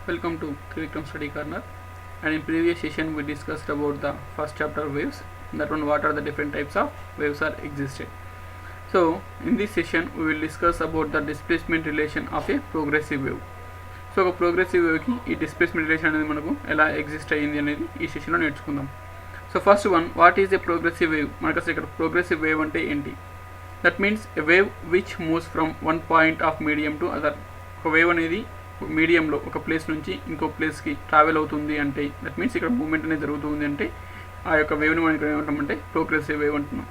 Welcome to Trivikram Study Corner. And in previous session we discussed about the first chapter waves. That one, what are the different types of waves are existed. So in this session we will discuss about the displacement relation of a progressive wave. So ఒక progressive వేవ్కి ఈ displacement relation అనేది మనకు ఎలా exist అయ్యింది అనేది ఈ సెషన్లో నేర్చుకుందాం. So first one, what is a progressive wave? మనకు అసలు ఇక్కడ ప్రోగ్రెసివ్ వేవ్ అంటే ఏంటి? That means a wave which moves from one point of medium to other. ఒక వేవ్ అనేది మీడియంలో ఒక ప్లేస్ నుంచి ఇంకో ప్లేస్కి ట్రావెల్ అవుతుంది అంటే దట్ మీన్స్ ఇక్కడ మూవ్మెంట్ అనేది జరుగుతుంది అంటే ఆ యొక్క వేవ్ని మనం ఇక్కడ ఏమంటామంటే ప్రోగ్రెసివ్ వేవ్ అంటున్నాం.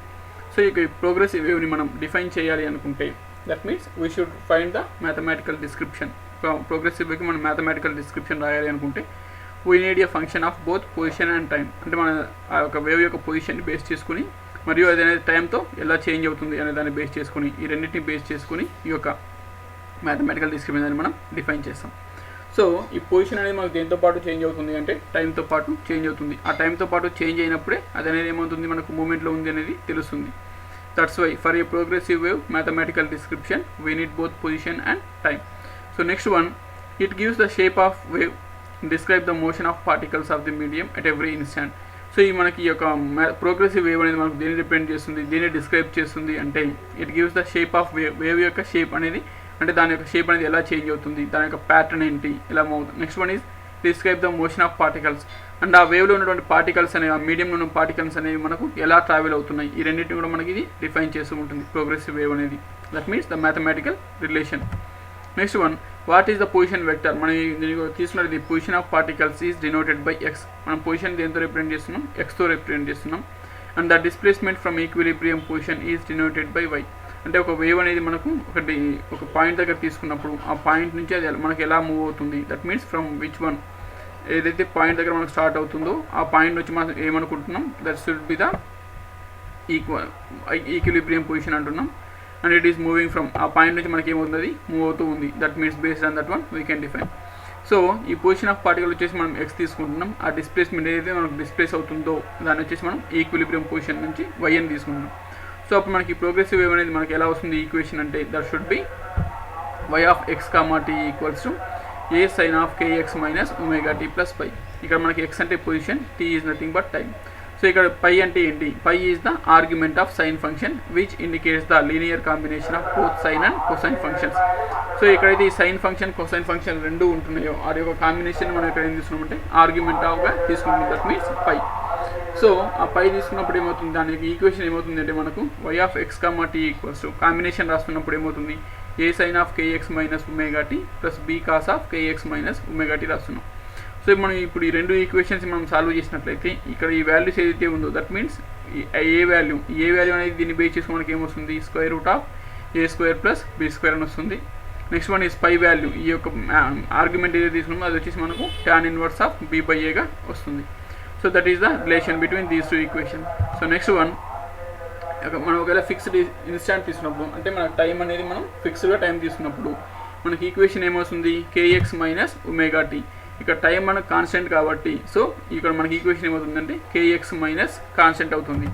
సో ఈ ప్రోగ్రెసివ్ వేవ్ని మనం డిఫైన్ చేయాలి అనుకుంటే that means we should find the mathematical description. Progressive వేవ్కి మనం మ్యాథమెటికల్ డిస్క్రిప్షన్ రాయాలి అనుకుంటే we need a function of both position and time. అంటే మన ఆ యొక్క వేవ్ యొక్క పొజిషన్ని బేస్ చేసుకుని మరియు అది అనేది టైంతో ఎలా చేంజ్ అవుతుంది అనే దాన్ని బేస్ చేసుకుని ఈ రెండింటిని బేస్ చేసుకుని ఈ యొక్క మ్యాథమెటికల్ డిస్క్రిప్షన్ అనేది మనం డిఫైన్ చేస్తాం. సో ఈ పొజిషన్ అనేది మనకు దేంతో పాటు చేంజ్ అవుతుంది అంటే టైంతో పాటు చేంజ్ అవుతుంది. ఆ టైంతో పాటు చేంజ్ అయినప్పుడే అది అనేది ఏమవుతుంది మనకు మూమెంట్లో ఉంది అనేది తెలుస్తుంది. That's why for a progressive wave mathematical description we need both position and time. So next one, it gives the shape of wave, describe the motion of particles of the medium at every instant. So ఈ మనకి ఈ యొక్క progressive wave అనేది మనకు దేన్ని represent చేస్తుంది, దేన్ని describe చేస్తుంది అంటే it gives the shape of wave. Wave యొక్క షేప్ అనేది అంటే దాని యొక్క షేప్ అనేది ఎలా చేంజ్ అవుతుంది, దాని యొక్క ప్యాటర్న్ ఏంటి, ఎలా మూవ్ అవుతుంది. Next one is describe the motion of particles. And ఆ వేవ్లో ఉన్నటువంటి పార్టికల్స్ అనేవి, ఆ మీడియంలో ఉన్న పార్టికల్స్ అనేవి మనకు ఎలా ట్రావెల్ అవుతున్నాయి, ఈ రెండింటిని కూడా మనకి ఇది డిఫైన్ చేస్తూ ఉంటుంది ప్రోగ్రెసివ్ వేవ్ అనేది. That means the mathematical relation. Next one, what is the position vector? మనం తీసుకున్నది position of particles is denoted by X. మనం పొజిషన్ దేంతో రిప్రజెంట్ చేస్తున్నాం? ఎక్స్తో రిప్రజెంట్ చేస్తున్నాం. And the displacement from equilibrium position is denoted by Y. అంటే ఒక wave అనేది మనకు ఒక పాయింట్ దగ్గర తీసుకున్నప్పుడు ఆ పాయింట్ నుంచి అది మనకు ఎలా మూవ్ అవుతుంది, that means from which one, ఏదైతే పాయింట్ దగ్గర మనకు స్టార్ట్ అవుతుందో ఆ పాయింట్ నుంచి మనం ఏమనుకుంటున్నాం, that should be the equilibrium position అంటున్నాం. And it is moving from ఆ పాయింట్ నుంచి మనకి ఏమవుతుంది, మూవ్ అవుతూ ఉంది. That means based on that one we can define. So ఈ పొజిషన్ ఆఫ్ పార్టికల్ వచ్చేసి మనం ఎక్స్ తీసుకుంటున్నాం. ఆ డిస్ప్లేస్మెంట్ ఏదైతే మనకు డిస్ప్లేస్ అవుతుందో దాన్ని వచ్చేసి మనం ఈక్విలిబ్రియం పొజిషన్ నుంచి వై అని తీసుకుంటున్నాం. సో అప్పుడు మనకి ప్రోగ్రెసివ్ వేవ్ అనేది మనకి ఎలా వస్తుంది ఈక్వేషన్ అంటే that should be y of x comma t equals to A sine of k x minus omega t plus pi. ఇక్కడ మనకి ఎక్స్ అంటే position, t is nothing but time. So ఇక్కడ పై అంటే ఏంటి? Pi is the argument of sine function which indicates the linear combination of both sine and cosine functions. So ఇక్కడైతే ఈ sine function cosine function రెండు ఉంటున్నాయో అది ఒక combination మనం ఇక్కడ ఏం తీసుకున్నామంటే ఆర్గ్యుమెంట్ ఆఫ్గా తీసుకుంటాం. That means pi. సో ఆ పై తీసుకున్నప్పుడు ఏమవుతుంది, దానికి ఈక్వేషన్ ఏమవుతుంది అంటే మనకు y of x comma t equals to combination రాసుకున్నప్పుడు ఏమవుతుంది A sine of k x minus omega t plus B cos of k x minus omega t రాస్తున్నాం. సో మనం ఇప్పుడు ఈ రెండు ఈక్వేషన్స్ మనం సాల్వ్ చేసినట్లయితే ఇక్కడ ఈ వాల్యూస్ ఏదైతే ఉందో దట్ మీన్స్ ఏ వాల్యూ అనేది దీన్ని బేస్ చేసుకుని మనకి ఏమొస్తుంది, square root of A square plus B square అని వస్తుంది. Next one is pi value, ఈ యొక్క ఆర్గ్యుమెంట్ ఏదైతే తీసుకున్నామో అది వచ్చేసి మనకు tan inverse of B by ఏగా వస్తుంది. So that is the relation between these two equation. So next one, మనం ఒకవేళ ఫిక్స్డ్ ఇన్స్టాంట్ తీసుకున్నప్పుడు అంటే మన టైం అనేది మనం ఫిక్స్డ్గా టైం తీసుకున్నప్పుడు మనకి ఈక్వేషన్ ఏమవుతుంది కేఎక్స్ మైనస్ ఒమేగా టీ. ఇక్కడ టైం మనకు కాన్స్టెంట్ కాబట్టి సో ఇక్కడ మనకి ఈక్వేషన్ ఏమవుతుందంటే కేఎక్స్ మైనస్ కాన్స్టెంట్ అవుతుంది.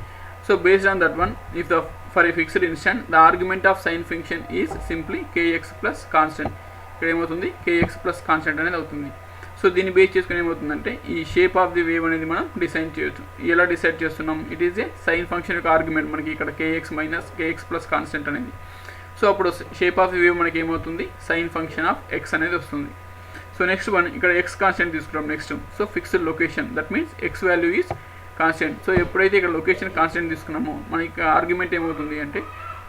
So based on that one if the for a fixed instant the argument of sine function is simply k x plus constant. ఇక్కడ ఏమవుతుంది kx plus constant అనేది అవుతుంది. సో దీన్ని బేస్ చేసుకుని ఏమవుతుందంటే ఈ షేప్ ఆఫ్ ది వేవ్ అనేది మనం డిసైడ్ చేయొచ్చు. ఎలా డిసైడ్ చేస్తున్నాం, it is a sine function యొక్క ఆర్గ్యుమెంట్ మనకి ఇక్కడ k x minus k x plus constant అనేది. సో అప్పుడు షేప్ ఆఫ్ ది వేవ్ మనకి ఏమవుతుంది సైన్ ఫంక్షన్ ఆఫ్ ఎక్స్ అనేది వస్తుంది. సో నెక్స్ట్ వన్, ఇక్కడ ఎక్స్ కాన్స్టెంట్ తీసుకున్నాం. Next so fixed location that means X value is constant. So ఎప్పుడైతే ఇక్కడ లొకేషన్ కాన్స్టెంట్ తీసుకున్నామో మనకి ఆర్గ్యుమెంట్ ఏమవుతుంది అంటే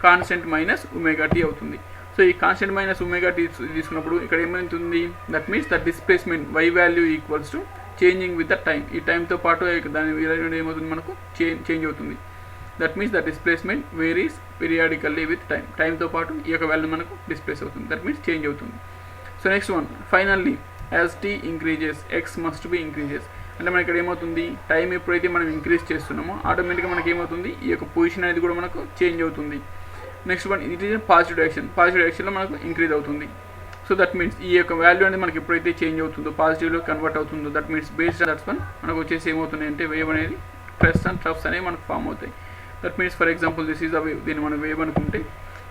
కాన్స్టెంట్ మైనస్ ఒమేగా టీ అవుతుంది. సో ఈ కాన్స్టెంట్ మైనస్ ఒమేగా టీ తీసుకున్నప్పుడు ఇక్కడ ఏమవుతుంది that means the displacement y value equals to changing with the time. ఈ టైంతో పాటు దాని ఏమవుతుంది మనకు చేంజ్ అవుతుంది. That means the displacement varies periodically with time. టైంతో పాటు ఈ యొక్క వాల్యూ మనకు డిస్ప్లేస్ అవుతుంది. దట్ మీన్స్ చేంజ్ అవుతుంది. So next one, finally as t increases x must be increases. అంటే మనకి ఇక్కడ ఏమవుతుంది టైం ఎప్పుడైతే మనం ఇంక్రీజ్ చేస్తున్నామో ఆటోమేటిక్గా మనకి ఏమవుతుంది ఈ యొక్క పొజిషన్ అనేది కూడా మనకు చేంజ్ అవుతుంది. Next one, it is positive direction. Positive డైరెక్షన్లో మనకు ఇంక్రీజ్ అవుతుంది. సో దట్ మీన్స్ ఈ యొక్క వాల్యూ అనేది మనకి ఎప్పుడైతే చేంజ్ అవుతుందో పాజిటివ్లో కన్వర్ట్ అవుతుందో that means based that's one మనకు వచ్చేసి ఏమవుతుంది అంటే వేవ్ అనేది క్రెస్ట్ అండ్ ట్రఫ్స్ అనేవి మనకు ఫామ్ అవుతాయి. That means for example this is a wave. దీన్ని మనం వేవ్ అనుకుంటే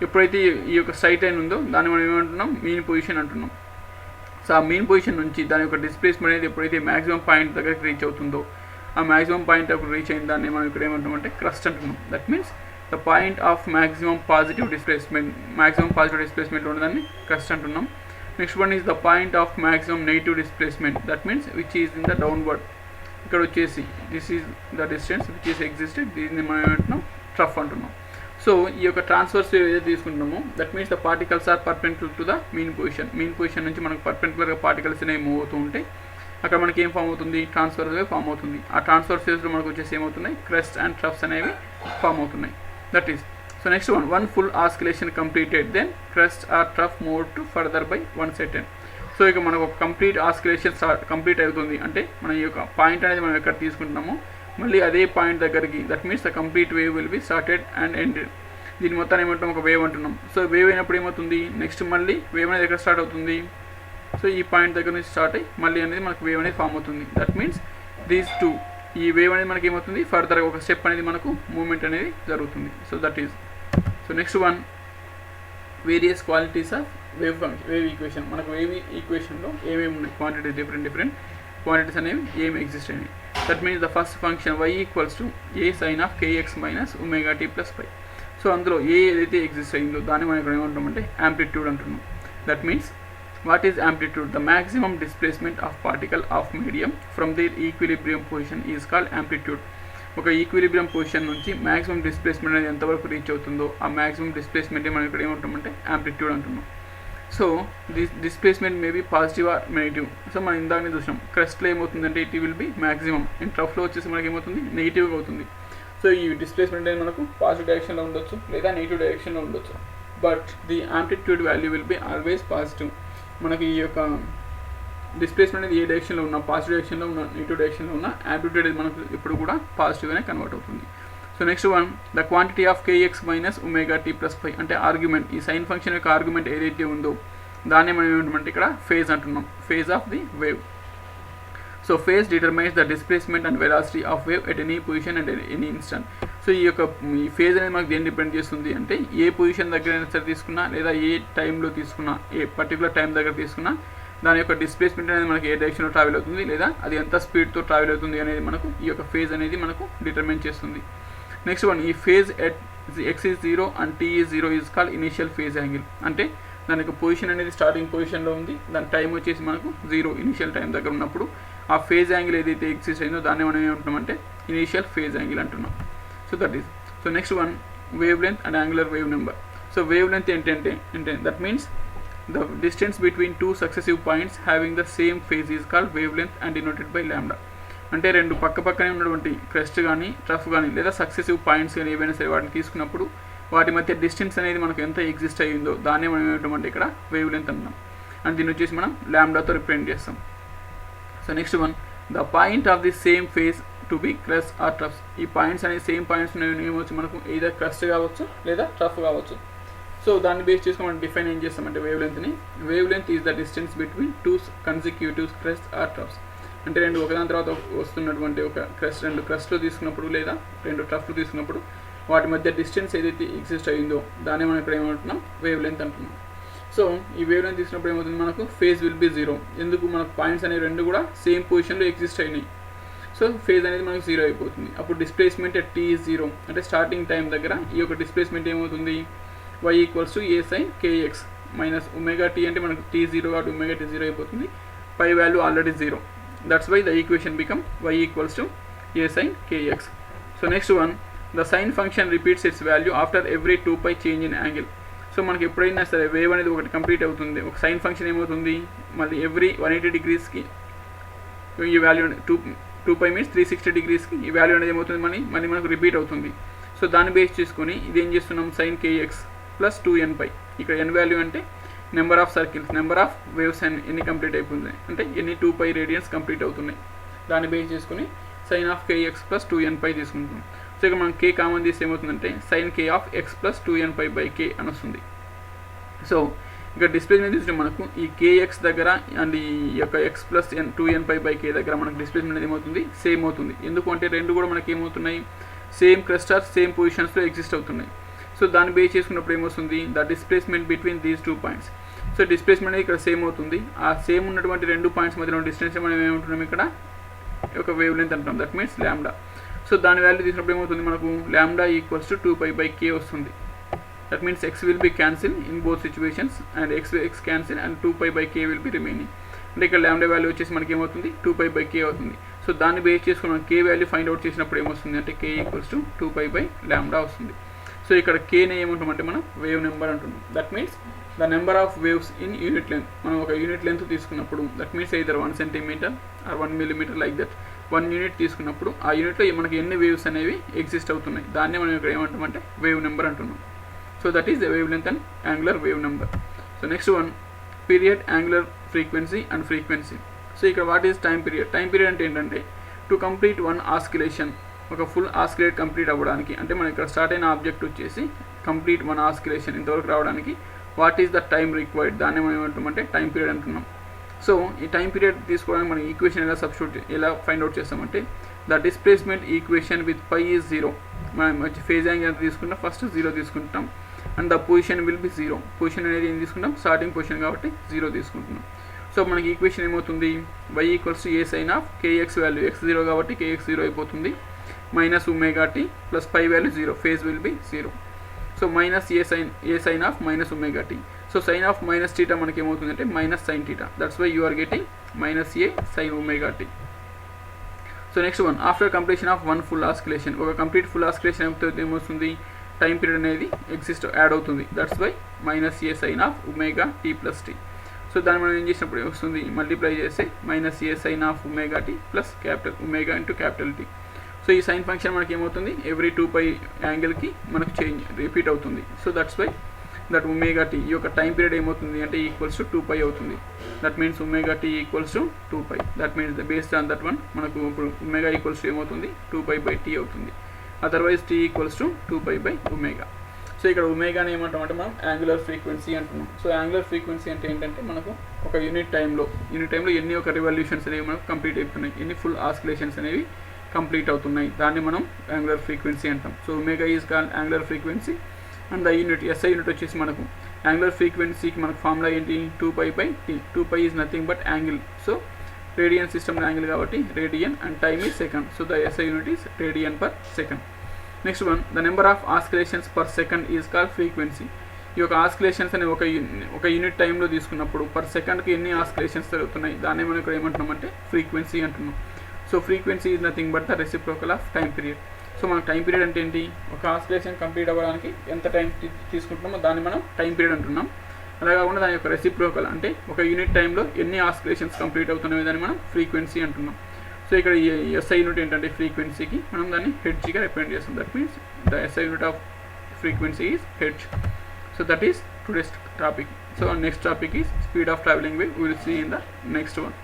ఎప్పుడైతే ఈ యొక్క స్ట్రైట్ లైన్ ఉందో దాన్ని మనం ఏమంటున్నాం మీన్ పొజిషన్ అంటున్నాం. సో ఆ మెయిన్ పొజిషన్ నుంచి దాని యొక్క డిస్ప్లేస్మెంట్ అనేది ఎప్పుడైతే మ్యాక్సిమం పాయింట్ దగ్గరికి రీచ్ అవుతుందో ఆ మ్యాక్సిమం పాయింట్ అప్పుడు రీచ్ అయిన దాన్ని మనం ఇక్కడ ఏమంటామంటే క్రస్ట్ అంటున్నాం. That means the point of maximum positive displacement ఉన్నదాన్ని క్రస్ట్ అంటున్నాం. Next one is the point of maximum negative displacement, that means which is in the downward. ఇక్కడ వచ్చేసి this is the distance which is existed, దీన్ని మనం ఏమంటున్నాం trough అంటున్నాం. So ఈ యొక్క ట్రాన్స్వర్స్ వేవ్ ఏదైతే తీసుకుంటున్నామో that means the particles are perpendicular to the main position నుంచి మనకు పర్పెండిక్యులర్గా పార్టికల్స్ అనేవి మూవ్ అవుతూ ఉంటాయి. అక్కడ మనకి ఏం ఫామ్ అవుతుంది, ట్రాన్స్వర్స్ వేవ్ ఫామ్ అవుతుంది. ఆ ట్రాన్స్వర్స్ వేవ్స్లో మనకు వచ్చేసి ఏమవుతున్నాయి, క్రెస్ట్ అండ్ ట్రఫ్స్ అనేవి ఫామ్ అవుతున్నాయి. That is so next one full oscillation completed, then crest or trough move to further by 1 second. So ఇక మనకు ఒక కంప్లీట్ ఆస్కిలేషన్ కంప్లీట్ అవుతుంది అంటే మన ఈ యొక్క పాయింట్ అనేది మనం ఎక్కడ తీసుకుంటున్నామో మళ్ళీ అదే పాయింట్ దగ్గరికి, that means the complete wave will be started and ended. దీని మొత్తాన్ని ఏమంటాం, ఒక వేవ్ అంటున్నాం. సో వేవ్ అయినప్పుడు ఏమవుతుంది, నెక్స్ట్ మళ్ళీ వేవ్ అనేది ఎక్కడ స్టార్ట్ అవుతుంది, సో ఈ పాయింట్ దగ్గర నుంచి స్టార్ట్ అయ్యి మళ్ళీ అనేది మనకు వేవ్ అనేది ఫామ్ అవుతుంది. దట్ మీన్స్ దీస్ టూ, ఈ వేవ్ అనేది మనకి ఏమవుతుంది, ఫర్దర్గా ఒక స్టెప్ అనేది మనకు మూవ్మెంట్ అనేది జరుగుతుంది. So that is so next one various qualities of wave equation. మనకు వేవ్ ఈక్వేషన్లో ఏమేమి ఉన్నాయి, క్వాంటిటీస్ డిఫరెంట్ క్వాంటిటీస్ అనేవి ఏమి ఎగ్జిస్ట్ అయినాయి. That means the first function y equals to a sin of kx minus omega t plus pi. So అందులో ఏ ఏదైతే ఎగ్జిస్ట్ అయిందో దాన్ని మనం ఇక్కడ ఏమంటామంటే యాంప్లిట్యూడ్ అంటున్నాం. That means what is amplitude, the maximum displacement of particle of medium from their equilibrium position is called amplitude. ఒక ఈక్విలిబ్రియం పొజిషన్ నుంచి మ్యాక్సిమం డిస్ప్లేస్మెంట్ అనేది ఎంతవరకు రీచ్ అవుతుందో ఆ మ్యాక్సిమం డిస్ప్లేస్మెంట్ మనం ఇక్కడ ఏమంటామంటే యాంప్లిట్యూడ్ అంటున్నాం. So displacement maybe positive or negative. So మనం ఇందాకనే చూసాం, క్రెస్ట్లో ఏమవుతుందంటే it will be maximum, and ట్రఫ్లో వచ్చేసి మనకి ఏమవుతుంది, నెగిటివ్గా అవుతుంది. సో ఈ డిస్ప్లేస్మెంట్ అనేది మనకు పాజిటివ్ డైరెక్షన్లో ఉండొచ్చు లేదా నెగిటివ్ డైరెక్షన్లో ఉండొచ్చు, but the amplitude value will be always positive. మనకి ఈ యొక్క డిస్ప్లేస్మెంట్ అనేది ఏ డైరెక్షన్లో ఉన్నా, పాజిటివ్ డైరెక్షన్లో ఉన్న నెగిటివ్ డైరెక్షన్లో ఉన్న యాంప్లిట్యూడ్ అనేది మనకు ఇప్పుడు కూడా పాజిటివ్గానే కన్వర్ట్ అవుతుంది. So next one the quantity of kx minus omega t plus pi, అంటే ఆర్గ్యుమెంట్, ఈ సైన్ ఫంక్షన్ యొక్క ఆర్గ్యుమెంట్ ఏదైతే ఉందో దాన్ని మనం ఏమంటామంటే ఇక్కడ ఫేజ్ అంటున్నాం, phase of the wave. So phase determines the displacement and velocity of wave at any position and any instant. So ఈ ఫేజ్ అనేది మనకు దేని డిపెండ్ చేస్తుంది అంటే ఏ పొజిషన్ దగ్గర సరే తీసుకున్నా లేదా ఏ టైంలో తీసుకున్నా, ఏ పర్టికులర్ టైం దగ్గర తీసుకున్నా దాని యొక్క డిస్ప్లేస్మెంట్ అనేది మనకి ఏ డైరెక్షన్లో ట్రావెల్ అవుతుంది లేదా అది ఎంత స్పీడ్తో ట్రావెల్ అవుతుంది అనేది మనకు ఈ యొక్క ఫేజ్ అనేది మనకు డిటర్మైన్ చేస్తుంది. నెక్స్ట్ వన్, ఈ phase at x is 0 and t is 0 is called initial phase angle. అంటే దాని యొక్క పొజిషన్ అనేది స్టార్టింగ్ పొజిషన్లో ఉంది, దాని టైం వచ్చేసి మనకు 0 ఇనిషియల్ టైం దగ్గర ఉన్నప్పుడు ఆ ఫేజ్ యాంగిల్ ఏదైతే ఎగ్జిస్ట్ అయిందో దాన్ని మనం ఏమంటున్నామంటే ఇనిషియల్ ఫేజ్ యాంగిల్ అంటున్నాం. So that is so next one wavelength and angular wave number. So wavelength ఏంటంటే that means the distance between two successive points having the same phase is called wavelength and denoted by lambda. అంటే రెండు పక్కనే ఉన్నటువంటి crest కానీ trough కానీ లేదా successive points కానీ ఏవైనా సరే వాటిని తీసుకున్నప్పుడు వాటి మధ్య డిస్టెన్స్ అనేది మనకు ఎంత ఎగ్జిస్ట్ అయ్యిందో దాన్ని మనం ఏమంటామంటే ఇక్కడ వేవ్ లెంత్ అంటున్నాం, అండ్ దీన్ని వచ్చేసి మనం లాంబ్డాతో రిప్రజెంట్ చేస్తాం. So next one the point of the same phase to be crest or troughs. ఈ పాయింట్స్ అనేది సేమ్ పాయింట్స్ ఏమవచ్చు మనకు either క్రెస్ట్ కావచ్చు లేదా ట్రఫ్ కావచ్చు. సో దాన్ని బేస్ చేసుకుని మనం డిఫైన్ ఏం చేస్తామంటే వేవ్ లెంత్ని, wavelength is the distance between two consecutive crest or troughs. అంటే రెండు ఒకదాని తర్వాత వస్తున్నటువంటి ఒక రెండు క్రస్ట్లో తీసుకున్నప్పుడు లేదా రెండు ట్రఫ్లు తీసుకున్నప్పుడు వాటి మధ్య డిస్టెన్స్ ఏదైతే ఎగ్జిస్ట్ అయ్యిందో దాన్ని మనం ఇక్కడ ఏమంటున్నాం వేవ్ లెంత్ అంటున్నాం. సో ఈ వేవ్ లెంత్ తీసుకున్నప్పుడు ఏమవుతుంది మనకు ఫేజ్ విల్ బి 0. ఎందుకు, మనకు పాయింట్స్ అనేవి రెండు కూడా సేమ్ పొజిషన్లో ఎగ్జిస్ట్ అయినాయి. సో ఫేజ్ అనేది మనకు 0 అయిపోతుంది. అప్పుడు డిస్ప్లేస్మెంట్ at t is 0, అంటే స్టార్టింగ్ టైం దగ్గర ఈ యొక్క డిస్ప్లేస్మెంట్ ఏమవుతుంది, y equals to a sin kx minus omega t, అంటే మనకు t 0 కాబట్టి ఒమేగా t 0 అయిపోతుంది, pi value already 0. That's why the equation become y equals to a sin kx. So next one, the sine function repeats its value after every 2 pi change in angle. So మనకి ఎప్పుడైనా సరే wave అనేది ఒకటి complete అవుతుంది, ఒక sine function ఏమవుతుంది మళ్ళీ every 180 degreesకి ఈ వాల్యూ 2 pi మీన్స్ 360 degreesకి ఈ వాల్యూ అనేది ఏమవుతుంది మళ్ళీ మనకు రిపీట్ అవుతుంది. సో దాన్ని బేస్ చేసుకొని ఇది ఏం చేస్తున్నాం sin kx ప్లస్ 2n పై, ఇక్కడ n వాల్యూ అంటే number of circles, number of waves ఎన్ని కంప్లీట్ అయిపోతున్నాయి అంటే ఎన్ని 2 pi రేడియన్స్ కంప్లీట్ అవుతున్నాయి, దాన్ని బేస్ చేసుకుని sin of kx plus 2n పై తీసుకుంటాం. సో ఇక మనం k కామన్ తీసి ఏమవుతుందంటే sin k of x plus 2n pi by k అని వస్తుంది. సో ఇక డిస్ప్లేస్మెంట్ చూస్తే మనకు ఈ kx దగ్గర అండ్ ఈ యొక్క x plus 2n pi by k దగ్గర మనకు డిస్ప్లేస్మెంట్ అనేది ఏమవుతుంది సేమ్ అవుతుంది. ఎందుకు అంటే రెండు కూడా మనకి ఏమవుతున్నాయి సేమ్ క్లస్టర్ సేమ్ పొజిషన్స్లో ఎగ్జిస్ట్ అవుతున్నాయి. సో దాన్ని బేస్ చేసుకున్నప్పుడు ఏమొస్తుంది the displacement between these 2 points. So displacement అనేది ఇక్కడ సేమ్ అవుతుంది. ఆ సేమ్ ఉన్నటువంటి 2 పాయింట్స్ మధ్యలో డిస్టెన్స్ మనం ఏమంటున్నాం ఇక్కడ ఒక వేవ్ లెంత్ అంటాం, దట్ మీన్స్ ల్యాండా. సో దాని వాల్యూ తీసినప్పుడు ఏమవుతుంది మనకు ల్యాండా ఈక్వల్స్ టు 2π/k వస్తుంది. That means x will be cancel in both situations and x cancel and 2π/k will be remaining. అంటే ఇక్కడ ల్యాండా వాల్యూ వచ్చేసి మనకి ఏమవుతుంది 2π/k అవుతుంది. సో దాన్ని బేస్ చేసుకుని మనం k వాల్యూ ఫైండ్ అవుట్ చేసినప్పుడు ఏమొస్తుంది అంటే k ఈక్వల్స్ టు 2π/λ వస్తుంది. సో ఇక్కడ kని ఏమంటామంటే మనం వేవ్ నెంబర్ అంటున్నాం. That means the number of waves in unit length. మనం ఒక యూనిట్ లెంత్ తీసుకున్నప్పుడు that means either 1 centimetre or 1 millimetre like that 1 unit తీసుకున్నప్పుడు ఆ యూనిట్లో మనకి ఎన్ని వేవ్స్ అనేవి ఎగ్జిస్ట్ అవుతున్నాయి దాన్ని మనం ఇక్కడ ఏమంటామంటే వేవ్ నెంబర్ అంటున్నాం. So that is the wavelength and angular wave number. So next one period, angular frequency and frequency. So ఇక్కడ what is time period? Time period అంటే ఏంటంటే టు కంప్లీట్ వన్ ఆస్కిలేషన్, ఒక full oscillate complete అవ్వడానికి, అంటే మనం ఇక్కడ start అయిన object వచ్చేసి కంప్లీట్ వన్ ఆస్కిలేషన్ ఇంతవరకు రావడానికి what is the time required, దాన్ని మనం ఏమంటామంటే టైం పీరియడ్ అంటున్నాం. సో ఈ టైం పీరియడ్ తీసుకోవడానికి మనం ఈక్వేషన్ ఎలా ఫైండ్ అవుట్ చేస్తామంటే the displacement equation with π is 0. మనం ఫేజ్ యాంగిల్ తీసుకుంటాం, ఫస్ట్ 0 తీసుకుంటాం and the position will be 0. Position అనేది ఏం తీసుకుంటాం స్టార్టింగ్ పొజిషన్ కాబట్టి 0 తీసుకుంటున్నాం. సో మనకి ఈక్వేషన్ ఏమవుతుంది y equals to a sin of kx value x 0 కాబట్టి kx 0 అయిపోతుంది minus ωt plus π value 0, phase will be 0. So minus a sin of minus ωt. So sine of minus theta మనకి ఏమవుతుందంటే minus sine theta, that's why you are getting minus a sin ωt. So next one after completion of one full oscillation, ఒక complete full oscillation ఏమవుతుంది time period అనేది add అవుతుంది, that's why minus a sin of ωt plus t. So దాన్ని మనం ఏం చేసినప్పుడు వస్తుంది multiply చేస్తే minus a sin of ωt plus capital omega into capital t. So ఈ సైన్ ఫంక్షన్ మనకి ఏమవుతుంది ఎవ్రీ 2π యాంగిల్కి మనకు రిపీట్ అవుతుంది. So that's why that ωt ఈ యొక్క టైం పీరియడ్ ఏమవుతుంది అంటే ఈక్వల్స్ టు 2π అవుతుంది. That means ωt equals to 2π. That means based on that one మనకు ఇప్పుడు ఒమేగా ఈక్వల్స్ టు ఏమవుతుంది 2π/t అవుతుంది. Otherwise t equals to 2π/ω. So ఇక్కడ ఒమేగాని ఏమంటామంటే మనం యాంగులర్ ఫ్రీక్వెన్సీ అంటున్నాం. సో యాంగులర్ ఫ్రీక్వెన్సీ అంటే ఏంటంటే మనకు ఒక యూనిట్ టైంలో ఎన్ని ఒక రివల్యూషన్స్ అనేవి మనకు కంప్లీట్ అవుతున్నాయి, ఎన్ని ఫుల్ ఆస్కిలేషన్స్ అనేవి కంప్లీట్ అవుతున్నాయి, దాన్ని మనం యాంగులర్ ఫ్రీక్వెన్సీ అంటాం. So omega is called angular frequency and the unit SI unit వచ్చేసి మనకు యాంగులర్ ఫ్రీక్వెన్సీకి మనకు ఫార్ములా ఏంటి 2π/t. 2π is nothing but angle. So radian system angle కాబట్టి radian and time is second. So the SI unit is radian per second. Next one the number of oscillations per second is called frequency. ఈ యొక్క ఆస్కిలేషన్స్ అనే ఒక unit టైంలో తీసుకున్నప్పుడు per సెకండ్కి ఎన్ని ఆస్కిలేషన్స్ జరుగుతున్నాయి దాన్ని మనం ఇక్కడ ఏమంటున్నామంటే ఫ్రీక్వెన్సీ అంటున్నాం. So frequency is nothing but the reciprocal of time period. So మన టైం పీరియడ్ అంటే ఏంటి, ఒక ఆస్కిలేషన్ కంప్లీట్ అవ్వడానికి ఎంత టైం తీసుకుంటున్నామో దాన్ని మనం టైం పీరియడ్ అంటున్నాం. అలా కాకుండా దాని యొక్క రెసిప్రోకల్ అంటే ఒక యూనిట్ టైంలో ఎన్ని ఆస్కిలేషన్స్ కంప్లీట్ అవుతున్నాయో దాన్ని మనం ఫ్రీక్వెన్సీ అంటున్నాం. సో ఇక్కడ SI యూనిట్ ఏంటంటే ఫ్రీక్వెన్సీకి మనం దాన్ని హెర్ట్జ్గా రిప్రజెంట్ చేస్తాం. That means the SI unit off frequency is hertz. So that is today's topic. So next topic is speed of travelling wave. We will see in the next one.